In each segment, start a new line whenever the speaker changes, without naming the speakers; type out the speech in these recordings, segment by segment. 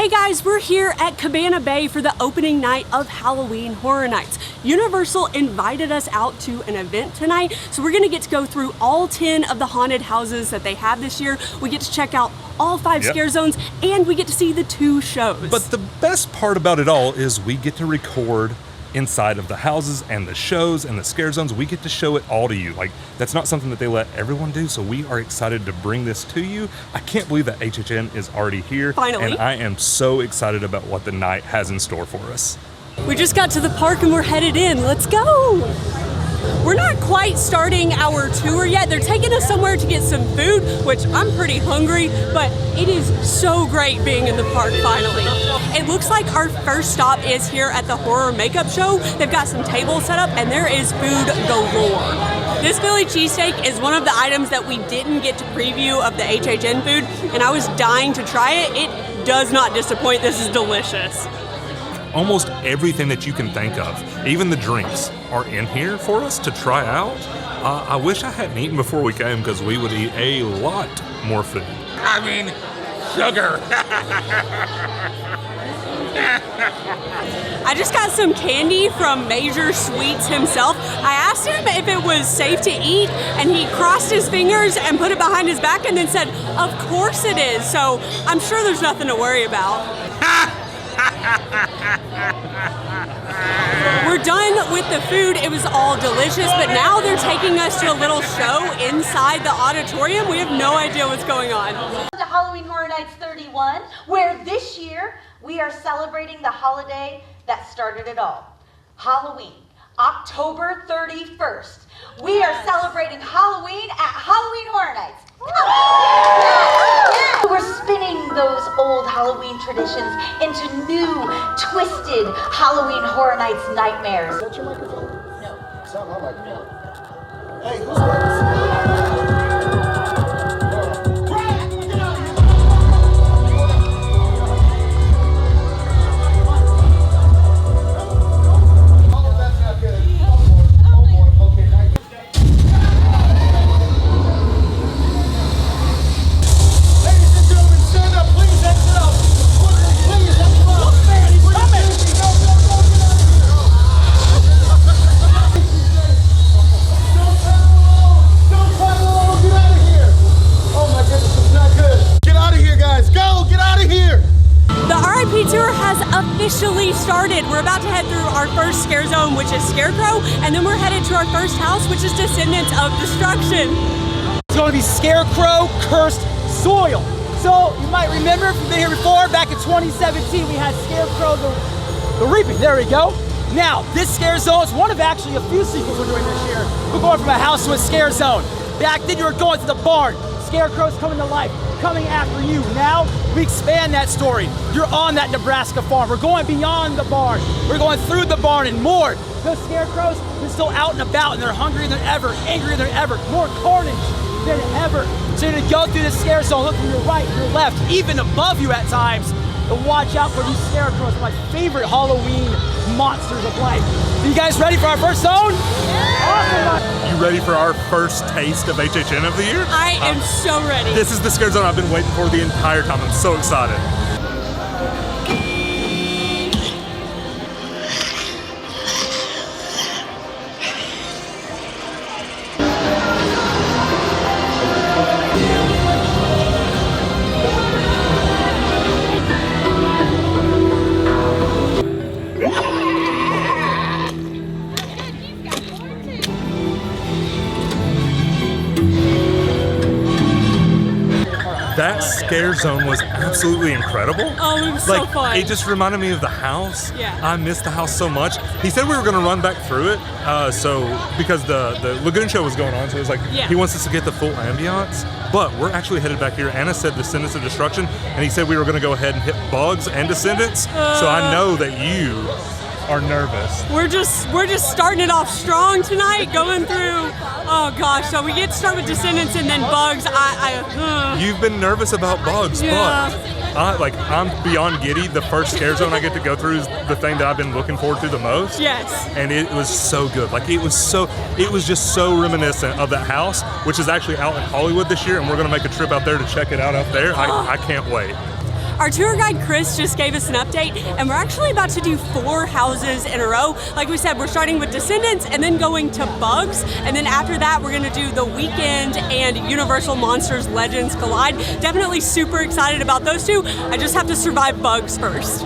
Hey guys, we're here at Cabana Bay for the opening night of Halloween Horror Nights. Universal invited us out to an event tonight, so we're gonna get to go through all 10 of the haunted houses that they have this year. We get to check out all 5 scare zones, and we get to see the 2 shows.
But the best part about it all is we get to record inside of the houses and the shows and the scare zones. We get to show it all to you. Like, that's not something that they let everyone do, so we are excited to bring this to you. I can't believe that HHN is already here.
Finally.
And I am so excited about what the night has in store for us.
We just got to the park and we're headed in. Let's go! We're not quite starting our tour yet. They're taking us somewhere to get some food, which I'm pretty hungry, but it is so great being in the park finally. It looks like our first stop is here at the horror makeup show. They've got some tables set up and there is food galore. This Philly cheesesteak is one of the items that we didn't get to preview of the HHN food, and I was dying to try it. It does not disappoint. This is delicious.
Almost everything that you can think of, even the drinks, are in here for us to try out. I wish I hadn't eaten before we came because we would eat a lot more food.
I mean, sugar.
I just got some candy from Major Sweets himself. I asked him if it was safe to eat, and he crossed his fingers and put it behind his back and then said, "Of course it is." So I'm sure there's nothing to worry about. We're done with the food. It was all delicious, but now they're taking us to a little show inside the auditorium. We have no idea what's going on.
To Halloween Horror Nights 31, where this year we are celebrating the holiday that started it all. Halloween, October 31st. We are celebrating Halloween at Halloween Horror Nights. Yeah. We're spinning those old Halloween traditions into new, twisted Halloween Horror Nights nightmares.
Is that your microphone?
No.
It's not my microphone.
No.
Hey, who's microphone?
Officially started. We're about to head through our first scare zone, which is Scarecrow, and then we're headed to our first house, which is Descendants of Destruction.
It's going to be Scarecrow Cursed Soil. So you might remember from being here before, back in 2017, we had Scarecrow the Reaping. There we go. Now, this scare zone is one of actually a few sequels we're doing this year. We're going from a house to a scare zone. Back then you were going to the barn. Scarecrow's coming to life, coming after you. Now, we expand that story. You're on that Nebraska farm. We're going beyond the barn. We're going through the barn and more. Those scarecrows, they're still out and about, and they're hungrier than ever, angrier than ever, more carnage than ever. So you're gonna go through the scare zone, look to your right, your left, even above you at times, and watch out for these scarecrows, my favorite Halloween monsters of life. Are you guys ready for our first zone? Yeah. Awesome.
You ready for our first taste of HHN of the year?
I am so ready.
This is the scare zone I've been waiting for the entire time. I'm so excited. That scare zone was absolutely incredible.
Oh, it was so fun.
It just reminded me of the house.
Yeah.
I missed the house so much. He said we were going to run back through it, because the Lagoon show was going on, so it was like, he wants us to get the full ambiance. But we're actually headed back here. Anna said Descendants of Destruction, and he said we were going to go ahead and hit Bugs and Descendants. So I know that you are nervous.
We're just starting it off strong tonight, going through. Oh gosh, so we get to start with Descendants and then Bugs.
You've been nervous about Bugs, but I'm beyond giddy. The first scare zone I get to go through is the thing that I've been looking forward to the most.
Yes.
And it was so good. Like, it was just so reminiscent of that house, which is actually out in Hollywood this year, and we're gonna make a trip out there to check it out there. I can't wait.
Our tour guide Chris just gave us an update, and we're actually about to do 4 houses in a row. Like we said, we're starting with Descendants and then going to Bugs, and then after that we're gonna do The Weekend and Universal Monsters Legends Collide. Definitely super excited about those two. I just have to survive Bugs first.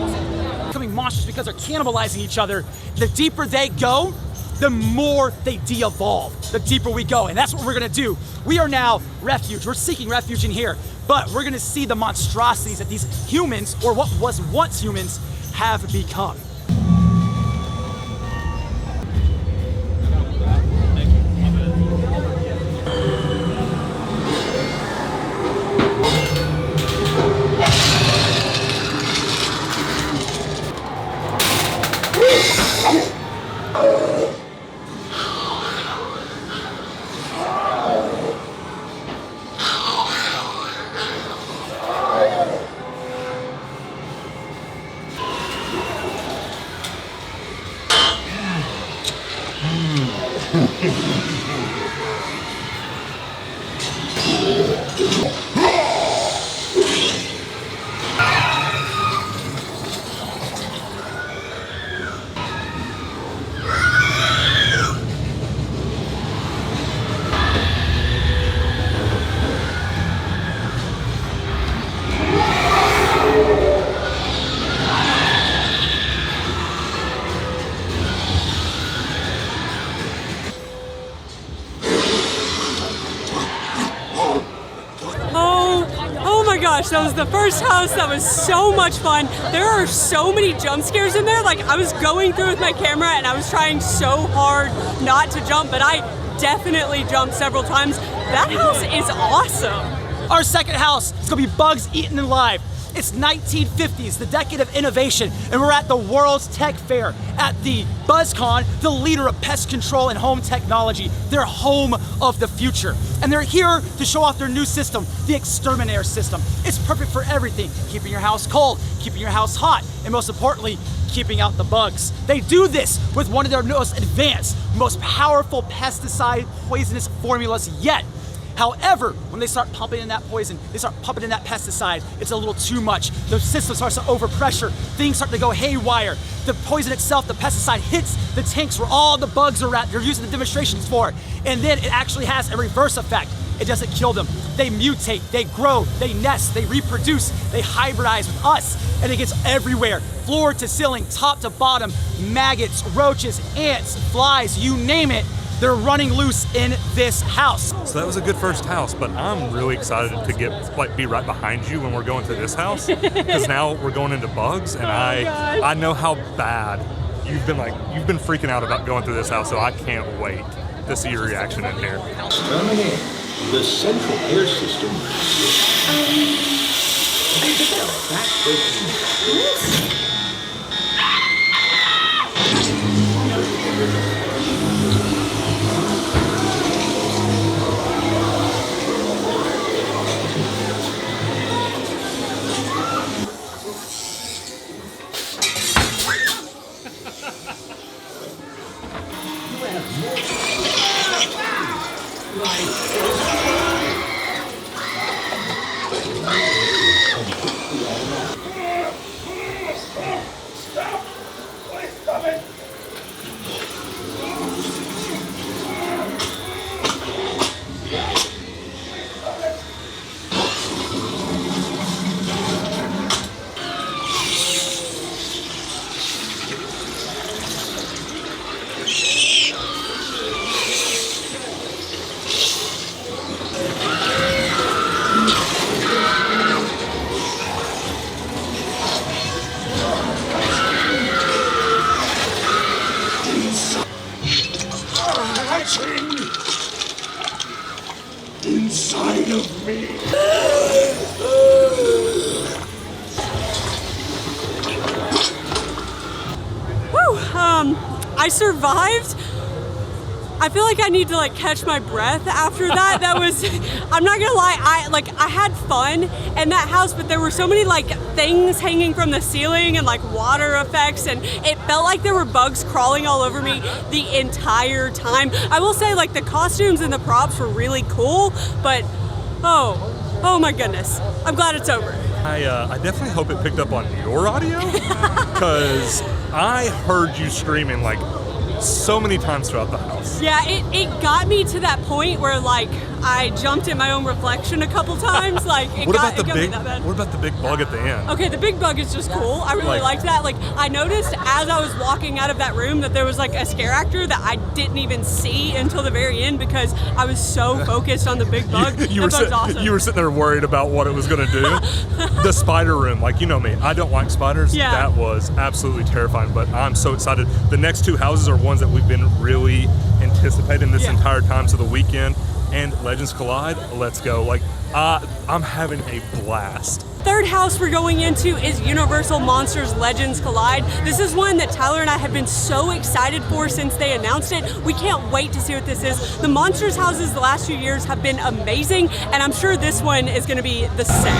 Becoming monsters because they're cannibalizing each other. The deeper they go, the more they de-evolve, the deeper we go, and that's what we're gonna do. We are now refuge, we're seeking refuge in here, but we're gonna see the monstrosities that these humans, or what was once humans, have become.
That was the first house. That was so much fun. There are so many jump scares in there. Like, I was going through with my camera and I was trying so hard not to jump, but I definitely jumped several times. That house is awesome.
Our second house is gonna be Bugs Eaten Alive. It's 1950s, the decade of innovation, and we're at the World's Tech Fair at the BuzzCon, the leader of pest control and home technology. They're home of the future. And they're here to show off their new system, the Exterminator system. It's perfect for everything, keeping your house cold, keeping your house hot, and most importantly, keeping out the bugs. They do this with one of their most advanced, most powerful pesticide poisonous formulas yet. However, when they start pumping in that poison, they start pumping in that pesticide, it's a little too much. The system starts to overpressure, things start to go haywire. The poison itself, the pesticide, hits the tanks where all the bugs are at, they're using the demonstrations for, and then it actually has a reverse effect. It doesn't kill them. They mutate, they grow, they nest, they reproduce, they hybridize with us, and it gets everywhere. Floor to ceiling, top to bottom, maggots, roaches, ants, flies, you name it. They're running loose in this house.
So that was a good first house, but I'm really excited to be right behind you when we're going to this house, because now we're going into Bugs, and I know how bad you've been freaking out about going through this house, so I can't wait to see your reaction in here.
Coming in, the central air system. Inside of me.
Whew, I survived. I feel like I need to catch my breath after that. That was, I'm not gonna lie, I had fun in that house, but there were so many things hanging from the ceiling and water effects, and it felt like there were bugs crawling all over me the entire time. I will say the costumes and the props were really cool, but oh my goodness, I'm glad it's over.
I definitely hope it picked up on your audio, because I heard you screaming like so many times throughout the house.
Yeah, it got me to that point where like I jumped in my own reflection a couple times. Like it got me that bad.
What about the big bug at the end?
Okay, the big bug is just cool. I really liked that. Like I noticed as I was walking out of that room that there was like a scare actor that I didn't even see until the very end because I was so focused on the big bug.
You were sitting there worried about what it was going to do. The spider room, like you know me, I don't like spiders.
Yeah.
That was absolutely terrifying, but I'm so excited. The next two houses are ones that we've been really anticipating this entire time, so the weekend and Legends Collide, let's go. Like I'm having a blast.
Third house we're going into is Universal Monsters Legends Collide. This is one that Tyler and I have been so excited for since they announced it. We can't wait to see what this is. The Monsters houses the last few years have been amazing, and I'm sure this one is going to be the same.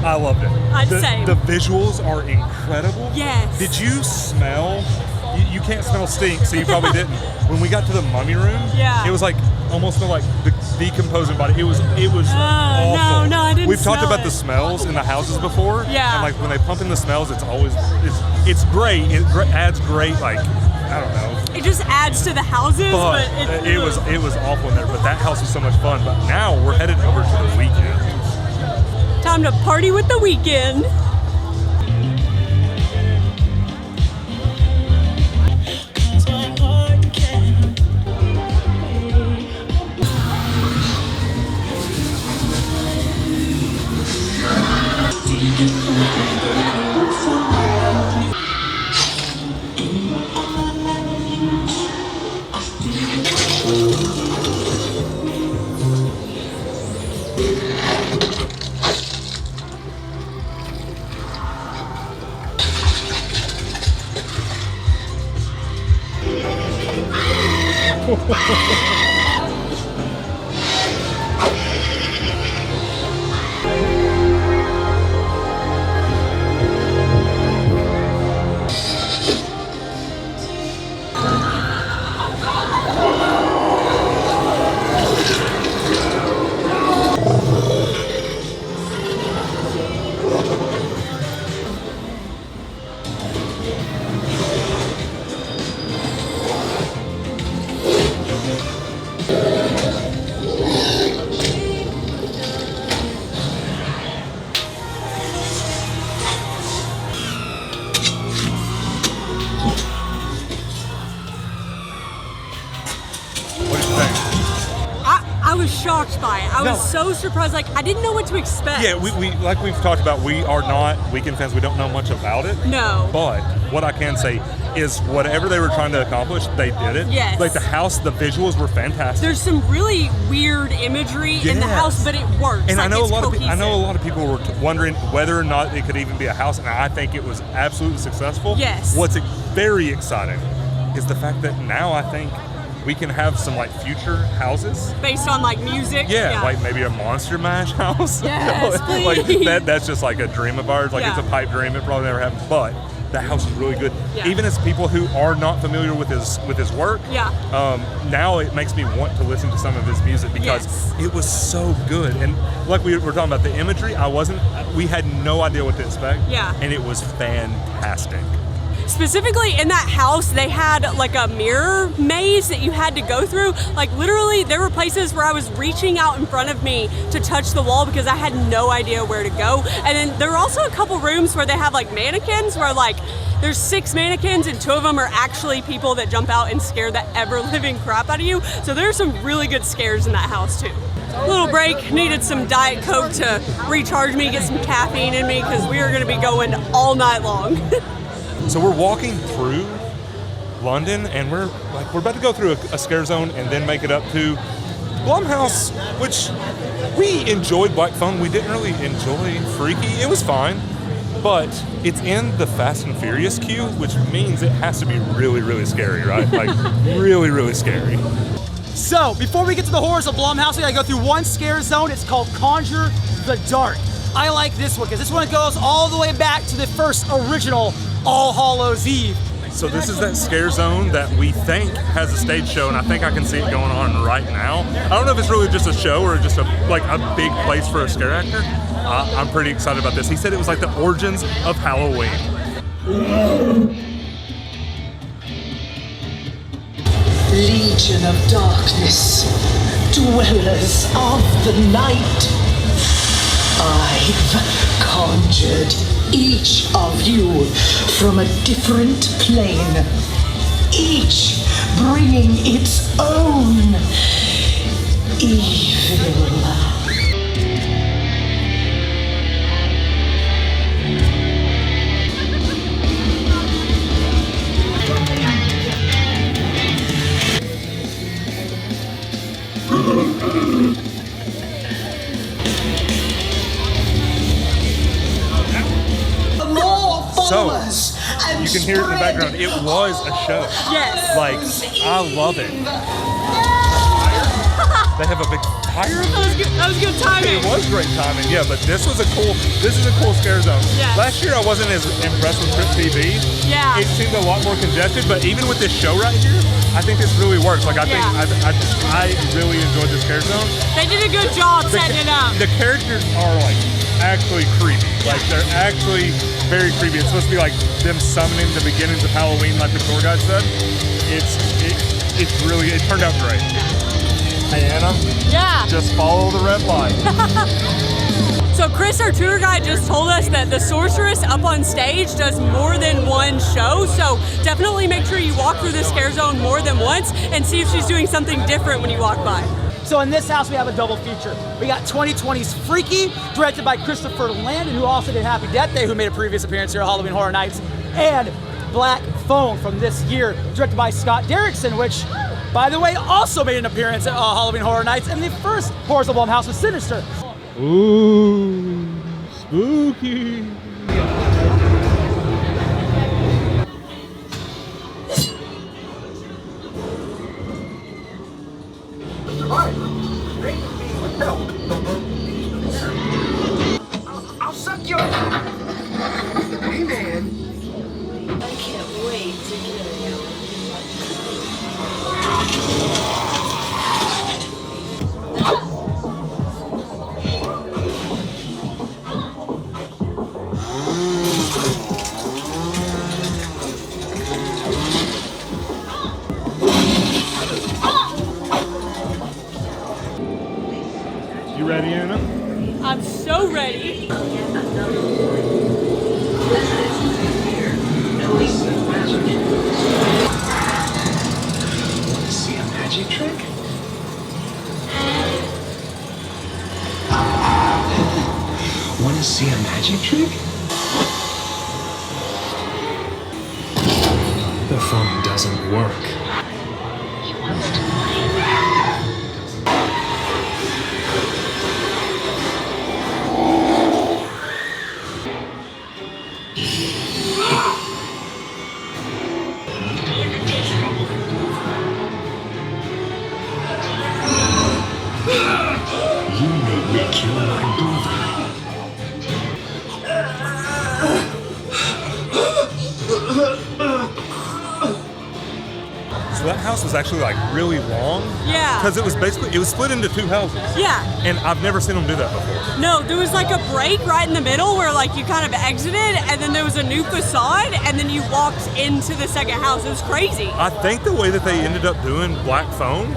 I loved it.
Same.
The visuals are incredible.
Yes.
Did you smell? You can't smell stink, so you probably didn't. When we got to the mummy room,
yeah,
it was like almost smelled like the decomposing body. It was awful.
No, I didn't.
We've talked about the smells in the houses before.
Yeah.
And like when they pump in the smells, it's great. It adds great, like, I don't know.
It just adds to the houses, but
it was awful in there. But that house was so much fun. But now we're headed over to the weekend.
Time to party with the weekend. Shocked by it. I was so surprised. Like, I didn't know what to expect.
Yeah, we like we've talked about, we are not weekend fans. We don't know much about it.
No.
But what I can say is whatever they were trying to accomplish, they did it.
Yes.
Like the house, the visuals were fantastic.
There's some really weird imagery in the house, but it works.
And
like,
I know a lot of people were wondering whether or not it could even be a house, and I think it was absolutely successful.
Yes.
What's very exciting is the fact that now I think we can have some like future houses
based on like music.
Yeah, like maybe a Monster Mash house.
Yes,
like that's just like a dream of ours. Like it's a pipe dream. It probably never happened. But that house is really good.
Yeah.
Even as people who are not familiar with his work, now it makes me want to listen to some of his music because it was so good. And like we were talking about the imagery, we had no idea what to expect.
Yeah.
And it was fantastic.
Specifically in that house, they had like a mirror maze that you had to go through. Like literally, there were places where I was reaching out in front of me to touch the wall because I had no idea where to go. And then there were also a couple rooms where they have like mannequins where like there's 6 mannequins and 2 of them are actually people that jump out and scare the ever living crap out of you. So there's some really good scares in that house too. Little break, needed some Diet Coke to recharge me, get some caffeine in me because we are going to be going all night long.
So we're walking through London, and we're about to go through a scare zone and then make it up to Blumhouse, which we enjoyed Black Phone. We didn't really enjoy Freaky. It was fine, but it's in the Fast and Furious queue, which means it has to be really, really scary, right? Like really, really scary.
So before we get to the horrors of Blumhouse, we gotta go through one scare zone. It's called Conjure the Dark. I like this one because this one goes all the way back to the first original All Hallows Eve.
So this is that scare zone that we think has a stage show, and I think I can see it going on right now. I don't know if it's really just a show or just a big place for a scare actor. I'm pretty excited about this. He said it was like the origins of Halloween.
Legion of darkness, dwellers of the night. I've conjured each of you from a different plane, each bringing its own evil.
So, you can hear it in the background. It was a show.
Yes.
Like, I love it. They have a big tire.
That was good timing.
It was great timing, yeah, but this is a cool scare zone.
Yes.
Last year I wasn't as impressed with Trip TV.
Yeah.
It seemed a lot more congested, but even with this show right here, I think this really works. Like, I think I really enjoyed this scare zone.
They did a good job setting it up.
The characters are like actually creepy. Like, they're actually very creepy. It's supposed to be like them summoning the beginnings of Halloween, like the tour guide said. It turned out great. Hey Anna.
Yeah.
Just follow the red light.
So Chris, our tour guide, just told us that the sorceress up on stage does more than one show. So definitely make sure you walk through the scare zone more than once and see if she's doing something different when you walk by.
So in this house, we have a double feature. We got 2020's Freaky, directed by Christopher Landon, who also did Happy Death Day, who made a previous appearance here at Halloween Horror Nights, and Black Phone from this year, directed by Scott Derrickson, which, by the way, also made an appearance at Halloween Horror Nights, and the first Horrors of Blumhouse was Sinister.
Ooh, spooky.
I'll suck your... Hey, man. I can't wait to kill you.
You ready, Anna?
I'm so ready.
See a magic trick? Want to see a magic trick? The phone doesn't work. You made me kill my brother.
was actually like really long.
Yeah.
Because it was split into 2 houses.
Yeah.
And I've never seen them do that before.
No, there was like a break right in the middle where like you kind of exited, and then there was a new facade, and then you walked into the second house. It was crazy.
I think the way that they ended up doing Black Phone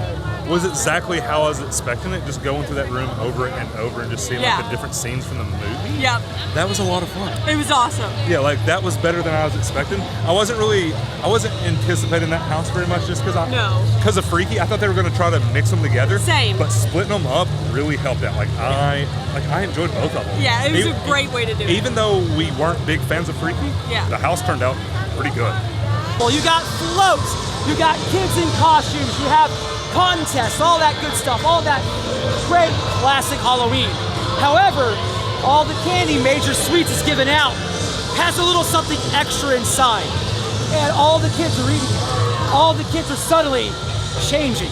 was exactly how I was expecting it, just going through that room over and over and just seeing like the different scenes from the movie.
Yep.
That was a lot of fun.
It was awesome.
Yeah, like that was better than I was expecting. I wasn't anticipating that house very much just because of Freaky. I thought they were going to try to mix them together.
Same.
But splitting them up really helped out. I enjoyed both of them.
Yeah, it was a great way to do it.
Even though we weren't big fans of Freaky, the house turned out pretty good.
Well, you got floats, you got kids in costumes, you have contests, all that good stuff, all that great classic Halloween. However, all the candy Major Sweets is giving out has a little something extra inside. And all the kids are eating it. All the kids are suddenly changing.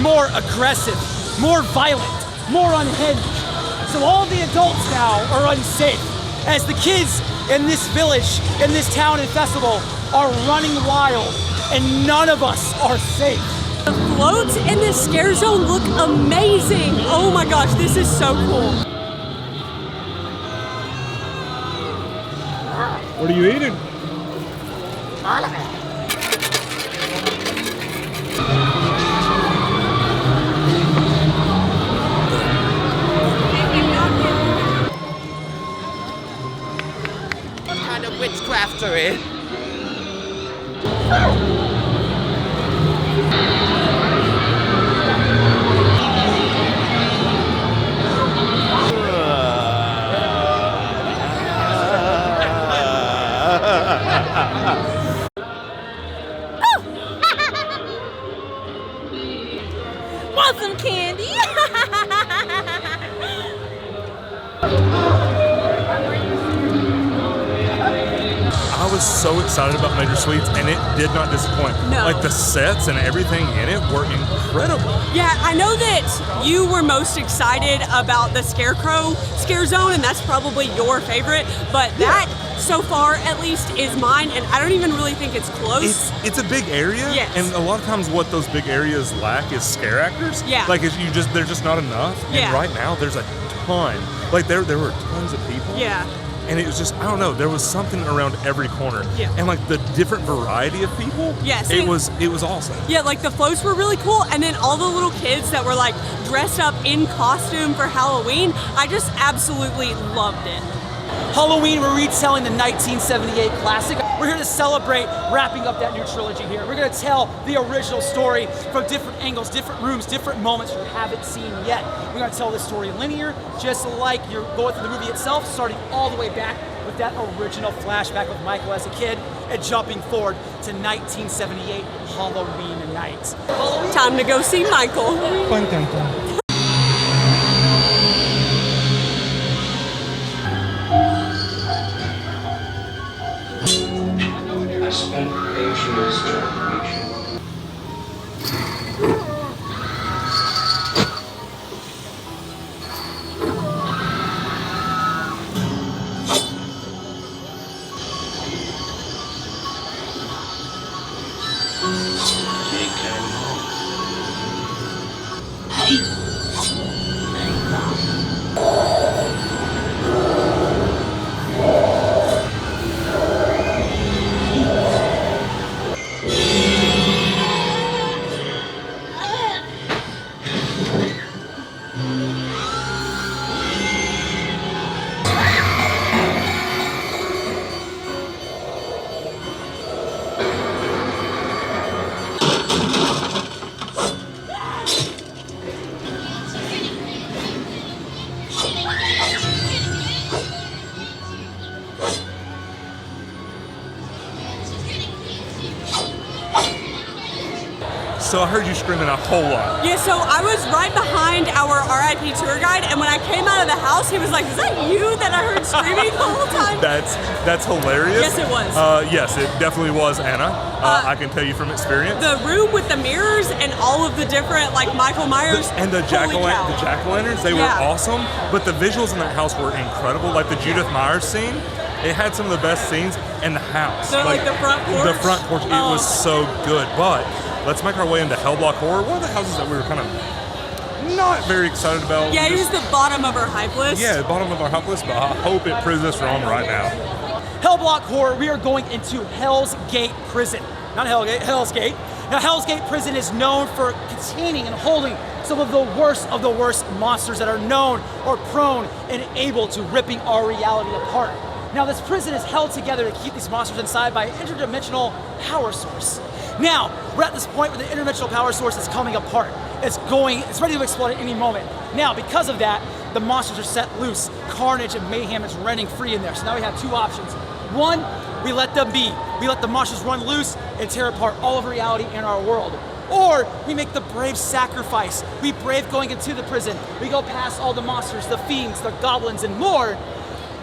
More aggressive, more violent, more unhinged. So all the adults now are unsafe as the kids in this village, in this town and festival are running wild, and none of us are safe.
The floats in this scare zone look amazing. Oh my gosh, this is so cool.
What are you eating?
All of it.
What kind of witchcraft are in?
Want some candy?
I was so excited about Major Sweets, and it did not disappoint.
No.
Like the sets and everything in it were incredible.
Yeah, I know that you were most excited about the Scarecrow scare zone, and that's probably your favorite, but that, so far at least, is mine, and I don't even really think it's close.
It's a big area,
yes.
And a lot of times what those big areas lack is scare actors.
Yeah.
Like there's just not enough.
Yeah.
And right now there's a ton. Like there were tons of people.
Yeah.
And it was just, I don't know, there was something around every corner.
Yeah.
And like the different variety of people.
Yes.
It was awesome.
Yeah, like the floats were really cool, and then all the little kids that were like dressed up in costume for Halloween, I just absolutely loved it.
Halloween, we're retelling the 1978 classic. We're here to celebrate wrapping up that new trilogy here. We're gonna tell the original story from different angles, different rooms, different moments you haven't seen yet. We're gonna tell this story linear, just like you're going through the movie itself, starting all the way back with that original flashback with Michael as a kid, and jumping forward to 1978 Halloween night.
Time to go see Michael.
So I heard you screaming a whole lot.
Yeah, so I was right behind our RIP tour guide, and when I came out of the house, he was like, "Is that you that I heard screaming the whole time?"
That's hilarious.
Yes, it was.
Yes, it definitely was, Anna. I can tell you from experience.
The room with the mirrors and all of the different, like, Michael Myers.
And the jack-o'-lanterns, they were awesome, but the visuals in that house were incredible. Like the Judith Myers scene, it had some of the best scenes in the house.
So like the front porch?
The front porch, it was so good. But let's make our way into Hell Block Horror, one of the houses that we were kind of not very excited about.
Yeah, it was the bottom of our hype list.
Yeah, the bottom of our hype list, but I hope it proves us wrong right now.
Hellblock Horror, we are going into Hell's Gate Prison. Not Hellgate, Hell's Gate. Now, Hell's Gate Prison is known for containing and holding some of the worst monsters that are known or prone and able to ripping our reality apart. Now, this prison is held together to keep these monsters inside by an interdimensional power source. Now, we're at this point where the interdimensional power source is coming apart. It's ready to explode at any moment. Now, because of that, the monsters are set loose. Carnage and mayhem is running free in there. So now we have two options. One, we let them be. We let the monsters run loose and tear apart all of reality in our world. Or we make the brave sacrifice. We brave going into the prison. We go past all the monsters, the fiends, the goblins, and more,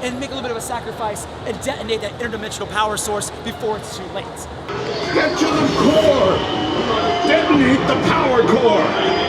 and make a little bit of a sacrifice and detonate that interdimensional power source before it's too late.
Get to the core! Detonate the power core!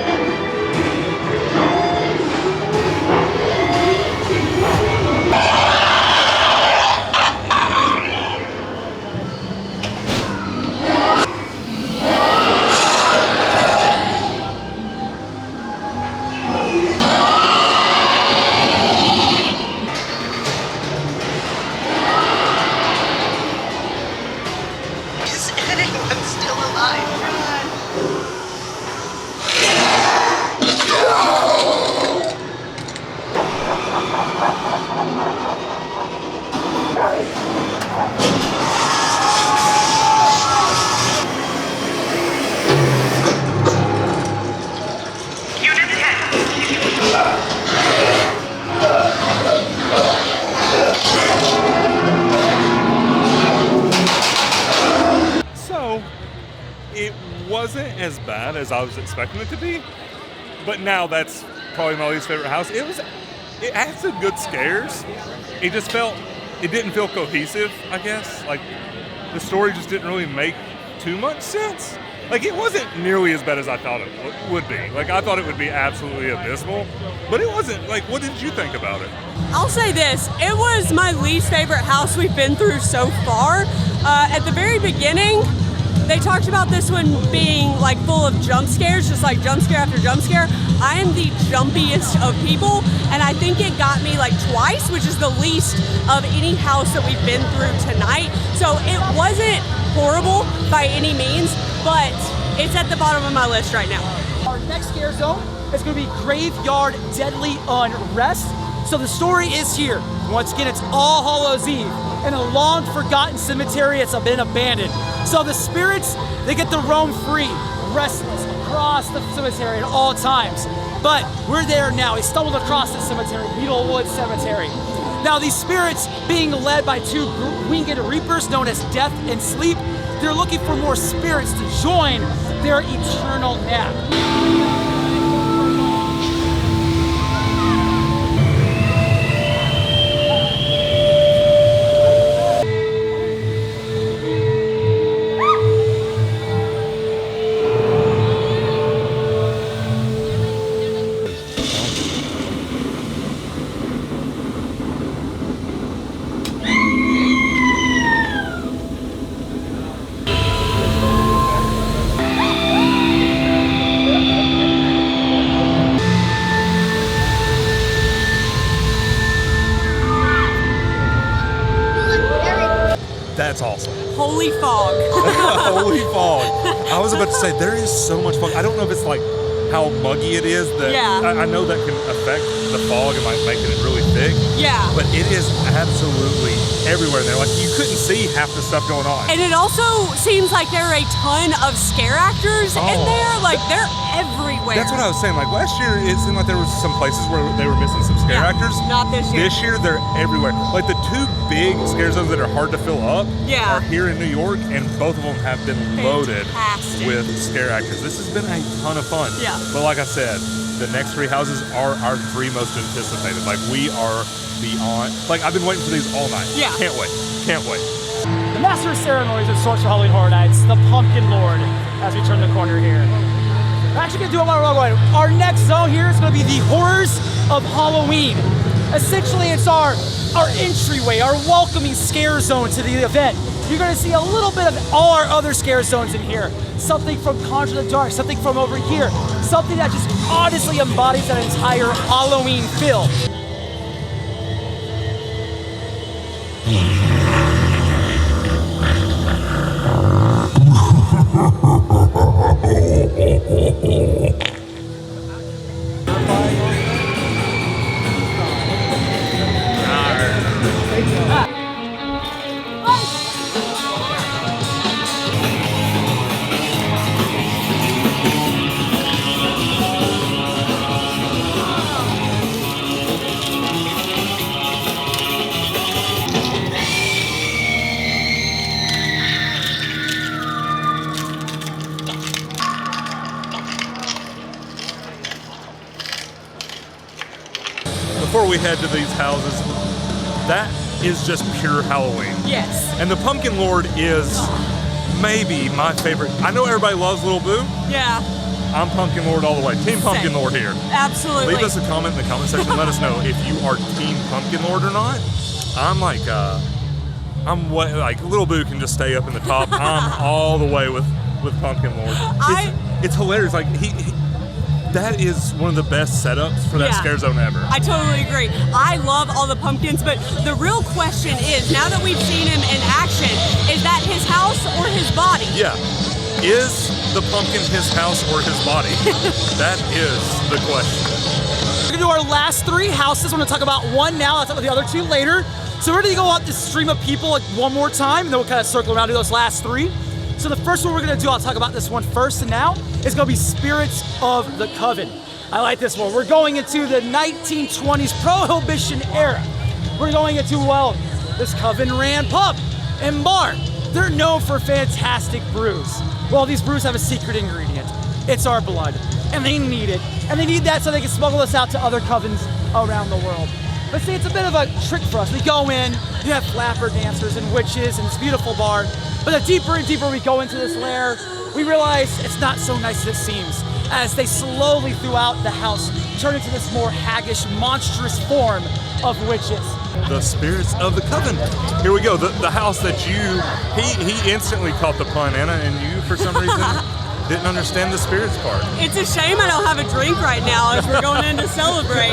Wasn't as bad as I was expecting it to be, but now that's probably my least favorite house. It had some good scares. It didn't feel cohesive, I guess. Like, the story just didn't really make too much sense. Like, it wasn't nearly as bad as I thought it would be. Like, I thought it would be absolutely abysmal, but it wasn't. Like, what did you think about it?
I'll say this, it was my least favorite house we've been through so far. At the very beginning, they talked about this one being like full of jump scares, just like jump scare after jump scare. I am the jumpiest of people, and I think it got me like twice, which is the least of any house that we've been through tonight. So it wasn't horrible by any means, but it's at the bottom of my list right now.
Our next scare zone is going to be Graveyard Deadly Unrest. So the story is here. Once again, it's All Hallows Eve in a long forgotten cemetery. It's been abandoned. So the spirits, they get to roam free, restless across the cemetery at all times. But we're there now. We stumbled across the cemetery, Beetlewood Cemetery. Now these spirits, being led by two winged reapers known as Death and Sleep, they're looking for more spirits to join their eternal nap.
That's awesome.
Holy fog.
Holy fog. I was about to say, there is so much fog. I don't know if it's like how muggy it is. That I know that can affect the fog and like making it really thick.
Yeah.
But it is absolutely everywhere there. Like, you couldn't see half the stuff going on.
And it also seems like there are a ton of scare actors in there. Like, they're everywhere.
That's what I was saying. Like, last year, it seemed like there was some places where they were missing some scare actors.
Not this year.
This year, they're everywhere. Like, the two big scare zones that are hard to fill up are here in New York, and both of them have been loaded with scare actors. This has been a ton of fun.
Yeah.
But like I said, the next three houses are our three most anticipated. Like, we are beyond. Like, I've been waiting for these all night.
Yeah.
Can't wait. Can't wait.
The Master of Ceremonies and Sorts for Halloween Horror Nights, the Pumpkin Lord, as we turn the corner here. We're actually going to do it one wrong way. Our next zone here is going to be the Horrors of Halloween. Essentially, it's our entryway, our welcoming scare zone to the event. you're gonna see a little bit of all our other scare zones in here. Something from Conjure the Dark, something from over here, something that just honestly embodies that entire Halloween feel.
Before we head to these houses, that is just pure Halloween.
Yes.
And the Pumpkin Lord is maybe my favorite. I know everybody loves Little Boo.
Yeah.
I'm Pumpkin Lord all the way. Team Pumpkin
Same.
Lord here.
Absolutely.
Leave us a comment in the comment section. Let us know if you are Team Pumpkin Lord or not. I'm like Little Boo can just stay up in the top. I'm all the way with Pumpkin Lord. It's hilarious. Like that is one of the best setups for that scare zone ever.
I totally agree. I love all the pumpkins, but the real question is, now that we've seen him in action, is that his house or his body?
Yeah. Is the pumpkin his house or his body? That is the question.
We're gonna do our last 3 houses. We're gonna talk about one now, I'll talk about the other 2 later. So we're gonna go up this stream of people like one more time, and then we'll kind of circle around to those last 3. So the first one we're gonna do, I'll talk about this one first and now, is gonna be Spirits of the Coven. I like this one. We're going into the 1920s Prohibition era. We're going into, well, this Coven ran pub and bar. They're known for fantastic brews. Well, these brews have a secret ingredient. It's our blood, and they need it. And they need that so they can smuggle us out to other covens around the world. But see, it's a bit of a trick for us. We go in, you have flapper dancers and witches in this beautiful bar. But the deeper and deeper we go into this lair, we realize it's not so nice as it seems, as they slowly throughout the house turn into this more haggish, monstrous form of witches.
The Spirits of the Coven. Here we go. The house that he instantly caught the pun, Anna, and you for some reason didn't understand the spirits part.
It's a shame I don't have a drink right now as we're going in to celebrate.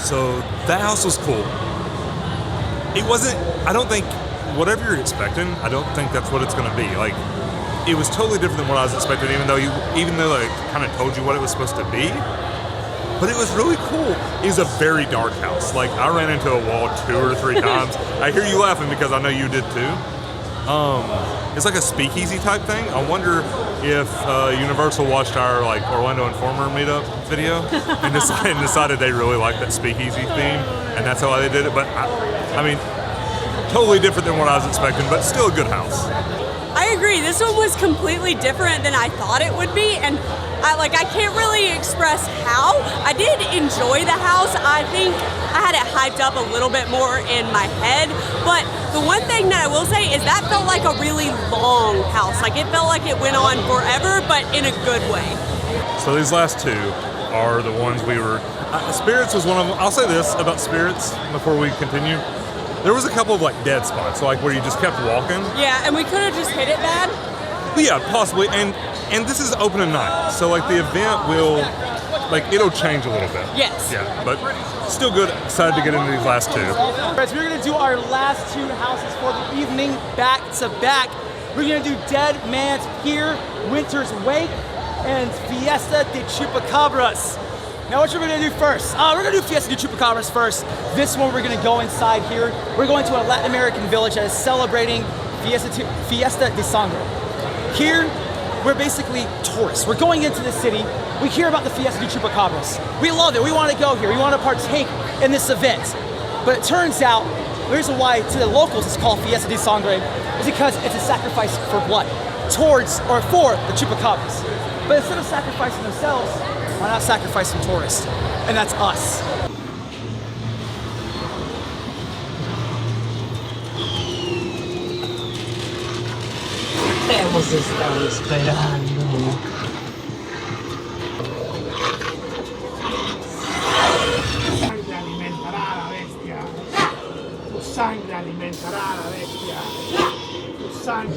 So that house was cool. It wasn't, I don't think whatever you're expecting, I don't think that's what it's going to be. Like, it was totally different than what I was expecting, even though they kind of told you what it was supposed to be. But it was really cool. It was a very dark house. Like, I ran into a wall 2 or 3 times. I hear you laughing because I know you did too. It's like a speakeasy type thing. I wonder if Universal watched our like Orlando Informer meetup video and decided they really liked that speakeasy theme, and that's how they did it. But I mean, totally different than what I was expecting, but still a good house.
I agree. This one was completely different than I thought it would be, and I can't really express how. I did enjoy the house. I think I had it hyped up a little bit more in my head, but the one thing that I will say is that felt like a really long house. Like, it felt like it went on forever, but in a good way.
So these last 2 are the ones we were... Spirits was one of them. I'll say this about Spirits before we continue. There was a couple of like dead spots, like where you just kept walking.
Yeah, and we could have just hit it bad.
Yeah, possibly. And this is open at night, so like the event will, like, it'll change a little bit.
Yes.
Yeah, but still good. Excited to get into these last 2.
Alright, so we're gonna do our last 2 houses for the evening, back to back. We're gonna do Dead Man's Pier, Winter's Wake, and Fiesta de Chupacabras. Now what we're gonna do first? We're gonna do Fiesta de Chupacabras first. This one we're gonna go inside here. We're going to a Latin American village that is celebrating Fiesta de Sangre. Here, we're basically tourists. We're going into the city. We hear about the Fiesta de Chupacabras. We love it. We want to go here. We want to partake in this event. But it turns out, the reason why to the locals it's called Fiesta de Sangre is because it's a sacrifice for blood towards or for the Chupacabras. But instead of sacrificing themselves, why not sacrifice some tourists? And that's us.
Hemos estado esperando.
Sangre alimentará a la bestia. Tu sangre alimentará a la bestia. Tu sangre.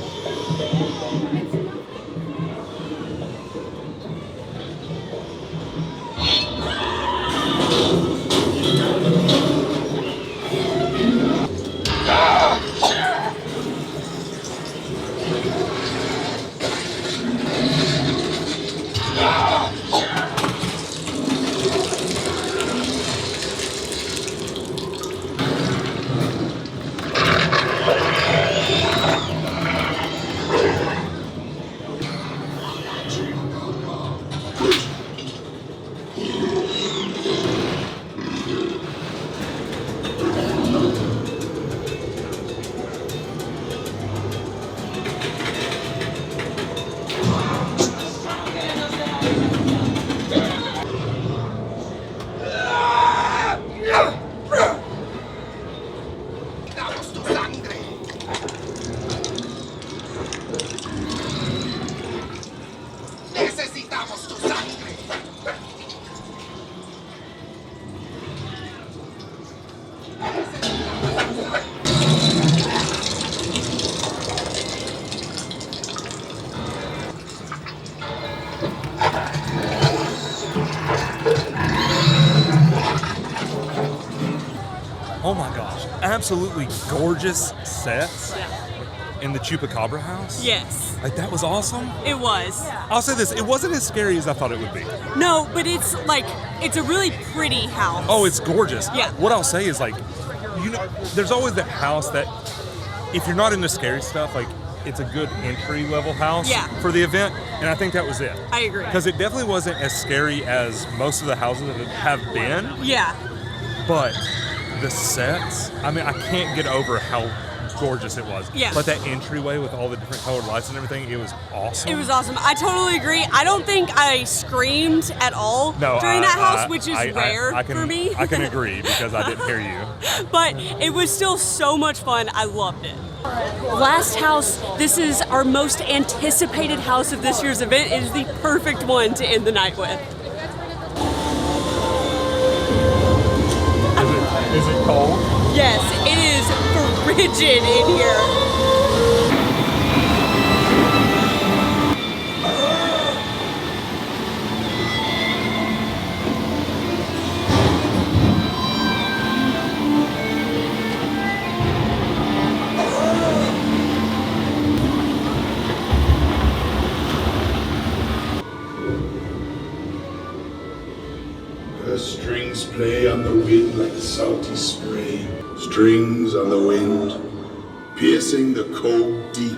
Oh my gosh, absolutely gorgeous sets in the Chupacabra house.
Yes.
Like, that was awesome.
It was.
I'll say this, it wasn't as scary as I thought it would be.
No, but it's a really pretty house.
Oh, it's gorgeous.
Yeah.
What I'll say is, like, you know, there's always that house that, if you're not into scary stuff, like, it's a good entry level house for the event, and I think that was it.
I agree.
Because it definitely wasn't as scary as most of the houses that have been.
Yeah.
But the sets, I mean, I can't get over how gorgeous it was.
Yeah.
But that entryway with all the different colored lights and everything, it was awesome.
It was awesome. I totally agree. I don't think I screamed at all during that house, which is rare for me.
I can agree because I didn't hear you.
But it was still so much fun. I loved it. Last house, this is our most anticipated house of this year's event. It is the perfect one to end the night with.
Is it cold?
Yes, it is frigid in here.
strings play on the wind like salty spray. Strings on the wind, piercing the cold deep.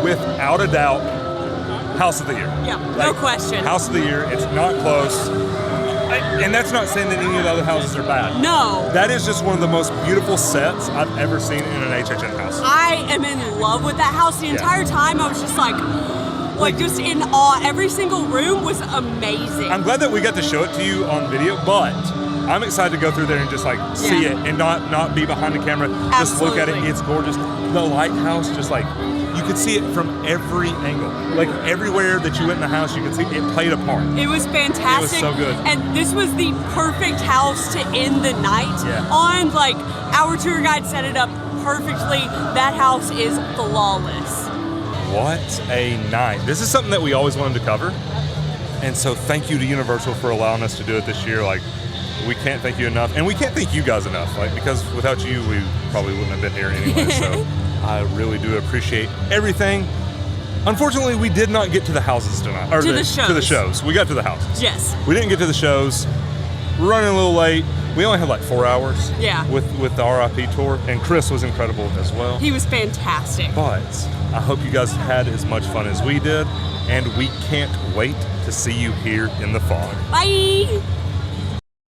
Without a doubt, House of the Year.
Yeah, no question.
House of the Year, it's not close. And that's not saying that any of the other houses are bad.
No.
That is just one of the most beautiful sets I've ever seen in an HHN house.
I am in love with that house. The entire time I was just like just in awe. Every single room was amazing.
I'm glad that we got to show it to you on video, but I'm excited to go through there and just see it and not be behind the camera. Just look at it. It's gorgeous. The lighthouse, just you could see it from every angle. Like everywhere that you went in the house, you could see it played a part.
It was fantastic.
It was so good.
And this was the perfect house to end the night on. Our tour guide set it up perfectly. That house is flawless.
What a night. This is something that we always wanted to cover. And so thank you to Universal for allowing us to do it this year. We can't thank you enough. And we can't thank you guys enough. Because without you, we probably wouldn't have been here anyway. So I really do appreciate everything. Unfortunately, we did not get to the houses tonight.
To the shows.
To the shows. We got to the houses.
Yes.
We didn't get to the shows. We're running a little late. We only had 4 hours with the RIP tour, and Chris was incredible as well.
He was fantastic.
But I hope you guys had as much fun as we did, and we can't wait to see you here in the fog.
Bye!